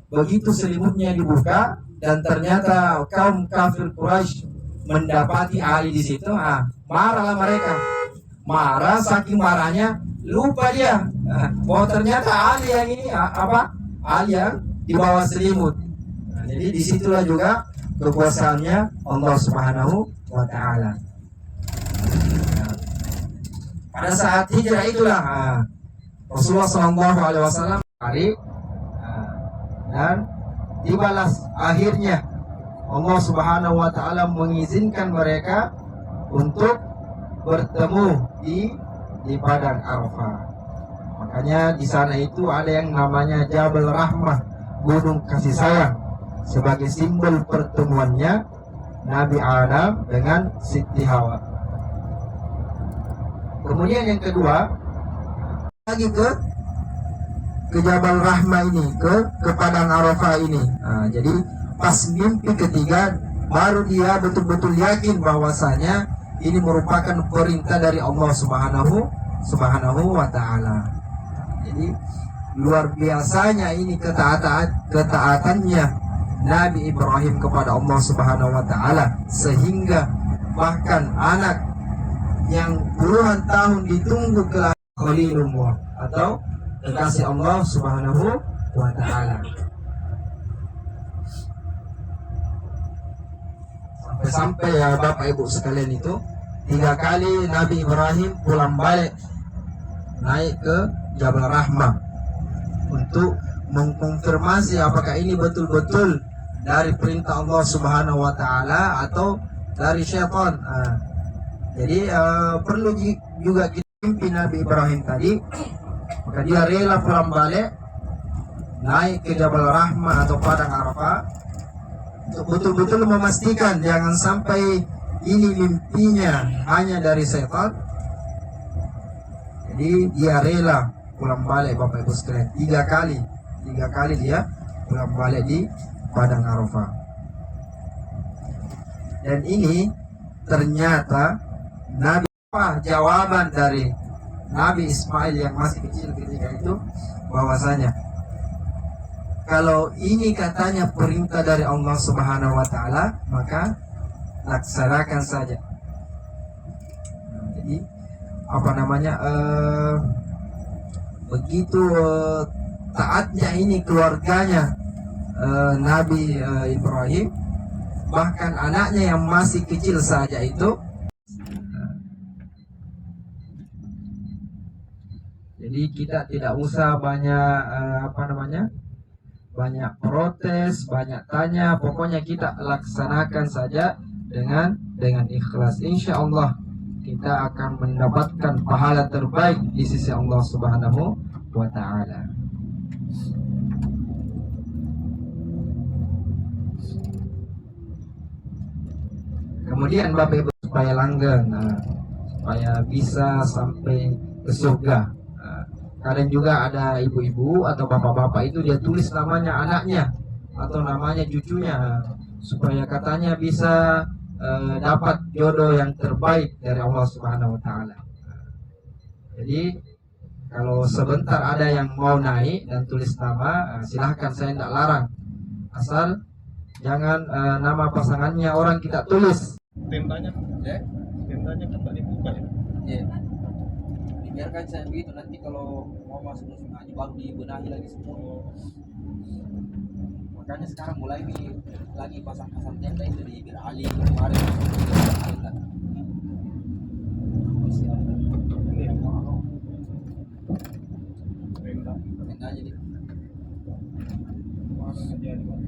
Begitu selimutnya dibuka dan ternyata kaum kafir Quraisy mendapati Ali di situ, marahlah mereka. Marah, saking marahnya lupa dia bahwa ternyata Ali yang ini Ali yang di bawah selimut. Jadi disitulah juga kekuasaannya Allah Subhanahu wa Ta'ala. Pada saat hijrah itulah Rasulullah Shallallahu Alaihi Wasallam dan dibalas akhirnya Allah Subhanahu Wa Ta'ala mengizinkan mereka untuk bertemu di padang Arafah. Makanya di sana itu ada yang namanya Jabal Rahmah, gunung kasih sayang, sebagai simbol pertemuannya Nabi Adam dengan Siti Hawa. Kemudian yang kedua lagi ke Jabal Rahmah ini, ke padang Arafah ini. Jadi pas mimpi ketiga baru dia betul-betul yakin bahwasanya ini merupakan perintah dari Allah Subhanahu wa Ta'ala. Jadi luar biasanya ini ketaatannya Nabi Ibrahim kepada Allah Subhanahu wa Ta'ala, sehingga bahkan anak yang puluhan tahun ditunggu kelak Khalilullah atau kekasih Allah Subhanahu wa Ta'ala. Sampai ya Bapak Ibu sekalian itu 3 kali Nabi Ibrahim pulang balik naik ke Jabal Rahmah untuk mengkonfirmasi apakah ini betul-betul dari perintah Allah Subhanahu wa Ta'ala atau dari syaitan. Jadi perlu juga kita mimpi Nabi Ibrahim tadi, maka dia rela pulang balik naik ke Jabal Rahmah atau padang Arafah untuk betul-betul memastikan jangan sampai ini mimpinya hanya dari setan. Jadi dia rela pulang balik Bapak Ibu sekalian 3 kali dia pulang balik di padang Arafah. Dan ini ternyata jawaban dari Nabi Ismail yang masih kecil ketika itu, bahwasanya kalau ini katanya perintah dari Allah Subhanahu wa Ta'ala, maka laksanakan saja. Jadi begitu taatnya ini keluarganya Nabi Ibrahim, bahkan anaknya yang masih kecil saja itu. Jadi kita tidak usah banyak protes, banyak tanya, pokoknya kita laksanakan saja dengan ikhlas. Insya Allah kita akan mendapatkan pahala terbaik di sisi Allah Subhanahu wa Ta'ala. Kemudian Bapak Ibu supaya langgeng, supaya bisa sampai ke surga. Kadang juga ada ibu-ibu atau bapak-bapak itu dia tulis namanya anaknya atau namanya cucunya, supaya katanya bisa dapat jodoh yang terbaik dari Allah Subhanahu wa Ta'ala. Jadi kalau sebentar ada yang mau naik dan tulis nama, silahkan, saya tidak larang, asal jangan nama pasangannya orang kita tulis. Tendanya kan tak dibuka ya. Biarkan saya begitu, nanti kalau mau masuk musim haji baru dibenahi lagi semua. Makanya sekarang mulai lagi pasang-pasang tenda itu di Bir Ali kemarin. Ini yang mau Tenda jadi mana aja di mana.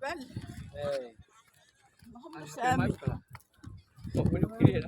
Eh, Sami. oh, belum kiri.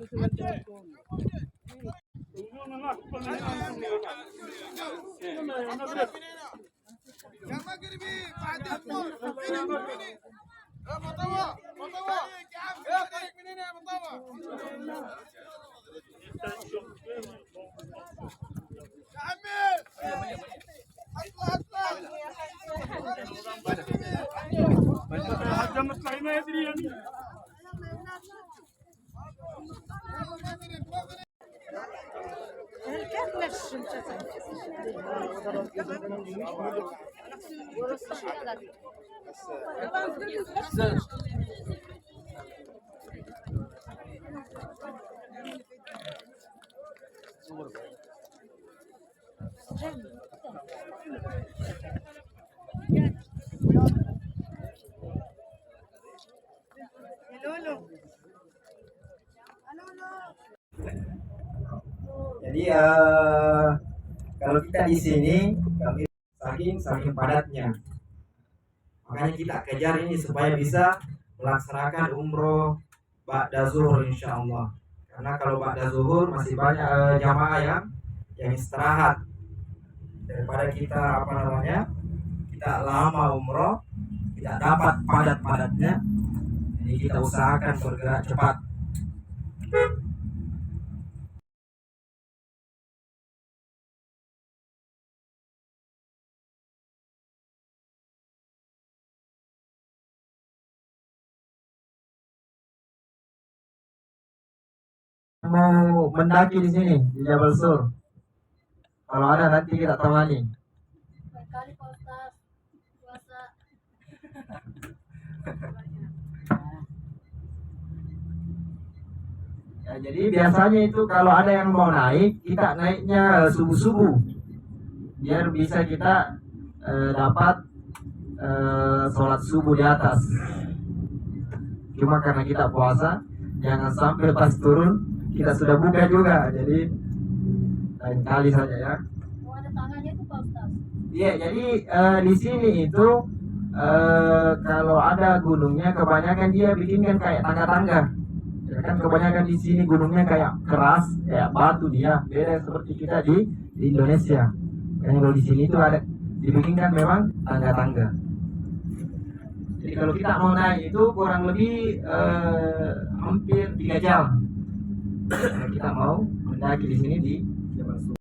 Jadi kalau kita di sini kami saking padatnya, makanya kita kejar ini supaya bisa melaksanakan umroh ba'da zuhur insya Allah. Karena kalau ba'da zuhur masih banyak jamaah yang istirahat, daripada kita kita lama umroh tidak dapat padat-padatnya. Jadi kita usahakan bergerak cepat. Mau mendaki di sini di Jabal Sur. Kalau ada nanti kita temani. Kali Pak Ustaz puasa. Ya, jadi biasanya itu kalau ada yang mau naik, kita naiknya subuh-subuh, biar bisa kita dapat sholat subuh di atas. Cuma karena kita puasa, jangan sampai pas turun kita sudah buka juga, jadi lain kali saja ya. Oh, ada tangannya tuh Pak Ustaz. Iya, jadi di sini itu kalau ada gunungnya kebanyakan dia bikinkan kayak tangga-tangga. Ya kan kebanyakan di sini gunungnya kayak keras, kayak batu dia, beda seperti kita di Indonesia. Yang kalau di sini itu ada dibikinkan memang tangga-tangga. Jadi kalau kita mau naik itu kurang lebih hampir 3 jam. Nah, kita mau mendaki di sini di Jabal Sur.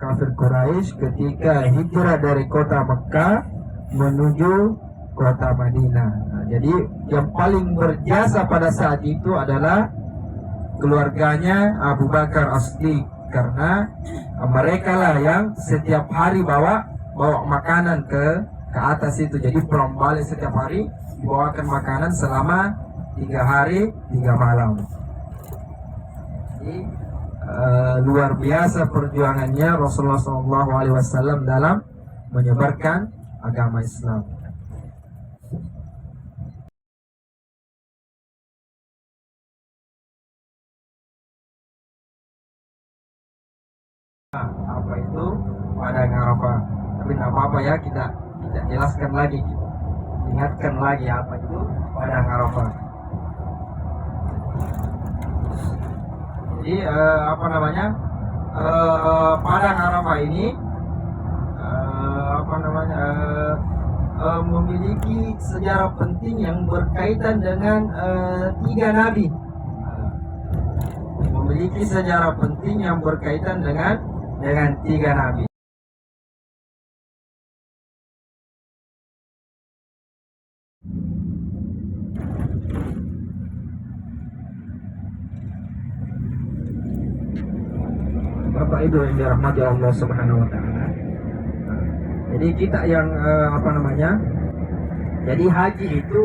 Kafir Quraisy ketika hijrah dari kota Mekah menuju kota Madinah. Nah, jadi yang paling berjasa pada saat itu adalah keluarganya Abu Bakar As-Siddiq, karena mereka lah yang setiap hari bawa makanan ke atas itu. Jadi pulang balik setiap hari dibawakan makanan selama 3 hari 3 malam. Jadi luar biasa perjuangannya Rasulullah SAW dalam menyebarkan agama Islam. Apa itu padang Arafah? Tapi tidak apa-apa ya, kita jelaskan lagi, kita ingatkan lagi apa itu padang Arafah. Jadi padang Arafah ini memiliki sejarah penting yang berkaitan dengan 3 nabi. Memiliki sejarah penting yang berkaitan dengan 3 nabi. Bapak Ibu yang dirahmati Allah Subhanahu wa taala. Jadi kita yang apa namanya? Jadi haji itu